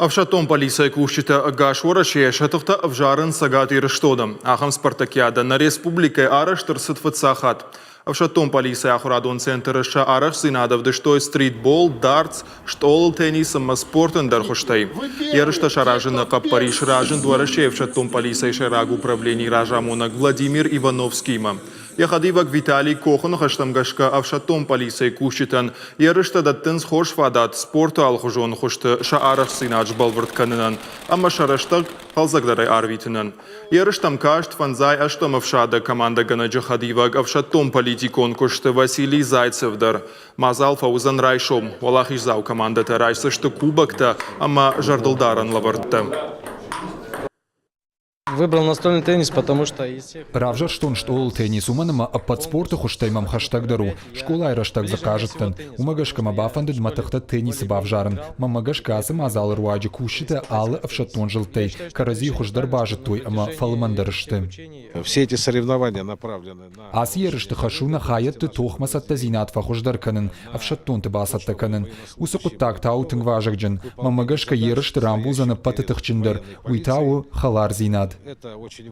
Авшатом полиция кушчита гашвора шетахта авжарын сагат ирыштодым. Ахам спартакиада на республике араш тырсытфыт сахат. Авшатом полиция ахурадон центрыша араш синадов дыштой стритбол, дартс, штол, теннис, спортын дархуштай. Ярышта шаражын кап Париж ражын дуараше авшатом полиция шераг управлений ражамонак Владимир Ивановскийма. Яхадивак Виталий Кохан хаштамгашка авшатом полиция кушчитан. Ярышта даттын схош фадат спорта алхужон хушты шаарах синадж балвард канынан. Амма шараштаг халзагдарай арвитынан. Ярыштам кашт фанзай аштам авшада команда ганаджа хадивак авшатом политикон кушты Василий Зайцевдар. Мазал фаузан райшом. Валахизау команда тарайса что кубакта, амма жардалдаран лавардта. Выбрал настольный теннис, потому что из всех... Равжар штон штол теннис уманама под спорта хуштаймам хаштагдару. Школа айраштаг закажеттен. Умагашкама бафанды дматахта теннис бавжарын. Мамагашкасы мазал руаджи кушите алы авшатон жилтей. Карази хушдар бажетой, ама фалмандарышты. Все эти соревнования направлены на... Ас ерышты хашуна хаятты тохмасатта зинатфа хушдар канын. Авшатон ты басатта канын. Усукуттак тау тыңважакджын. Мамагашка ерышты рамбузаны патытыхчындар. Уйтау халар зинат. Это очень